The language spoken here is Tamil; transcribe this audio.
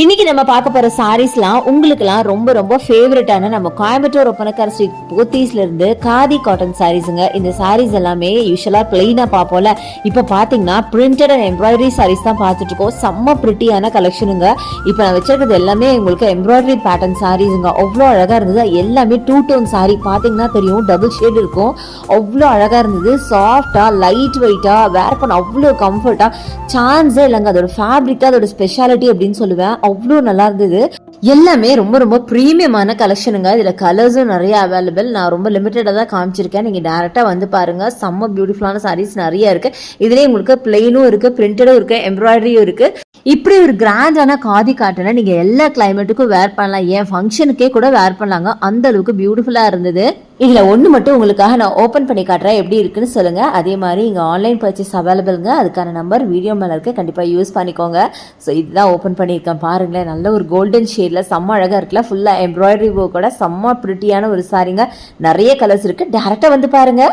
இன்னைக்கு நம்ம பார்க்க போற சாரீஸ்லாம் உங்களுக்குலாம் ரொம்ப ரொம்ப ஃபேவரட்டான நம்ம கோயம்புத்தூர் ஒப்பனக்கார ஸ்ட்ரீட் போத்தீஸ்ல இருந்து காதி காட்டன் சாரீஸுங்க. இந்த சாரீஸ் எல்லாமே யூஸ்வலா பிளெயினா பார்ப்போம்ல, இப்போ பாத்தீங்கன்னா பிரிண்டட் அண்ட் எம்ப்ராய்டரி சாரீஸ் தான் பார்த்துட்டு இருக்கோம். செம்ம பிரிட்டியான கலெக்ஷனுங்க. இப்போ நான் வச்சிருக்கிறது எல்லாமே உங்களுக்கு எம்ப்ராய்டரி பேட்டர்ன் சாரீஸுங்க. அவ்வளோ அழகா இருந்தது. எல்லாமே 2 டோன் சாரீ, பாத்தீங்கன்னா தெரியும், டபுள் ஷேட் இருக்கும். அவ்வளோ அழகா இருந்தது. சாஃப்டா லைட் வெயிட்டா வேர் பண்ண அவ்வளோ கம்ஃபர்ட்டா, சான்ஸே இல்லைங்க. அதோட ஃபேப்ரிக் அதோட ஸ்பெஷாலிட்டி அப்படின்னு சொல்லுவேன். அவ்வளோ நல்லா இருந்தது. எல்லாமே ரொம்ப ரொம்ப ப்ரீமியமான கலெக்ஷனுங்க. இதுல கலர்ஸும் நிறைய அவைலபிள். நான் ரொம்ப லிமிட்டடா தான் காமிச்சிருக்கேன். நீங்க டைரக்டா வந்து பாருங்க. செம்ம பியூட்டிஃபுல்லான சாரீஸ் நிறைய இருக்கு. இதுலயே உங்களுக்கு பிளெயினும் இருக்கு, பிரிண்டடும் இருக்கு, எம்ப்ராய்டரியும் இருக்கு. இப்படி ஒரு கிராண்டான காதி காட்டனை நீங்க எல்லா கிளைமேட்டுக்கும் வேர் பண்ணலாம். ஏன் ஃபங்க்ஷனுக்கே கூட வேர் பண்ணலாங்க. அந்த அளவுக்கு பியூட்டிஃபுல்லா இருந்தது. இதுல ஒண்ணு மட்டும் உங்களுக்காக நான் ஓபன் பண்ணி காட்டுறேன், எப்படி இருக்குன்னு சொல்லுங்க. அதே மாதிரி இங்க ஆன்லைன் பர்ச்சேஸ் அவைலபிள்ங்க. அதுக்கான நம்பர் வீடியோ மேல இருக்கு, கண்டிப்பா யூஸ் பண்ணிக்கோங்க. ஸோ இதுதான் ஓபன் பண்ணியிருக்கேன். பாருங்களேன், நல்ல ஒரு கோல்டன் ஷேட்ல செம்ம அழகா இருக்குல்ல. ஃபுல்லா எம்ப்ராய்டரி ஒர்க்கோட செம்ம பிரிட்டியான ஒரு சாரீங்க. நிறைய கலர்ஸ் இருக்கு. டைரக்டா வந்து பாருங்க.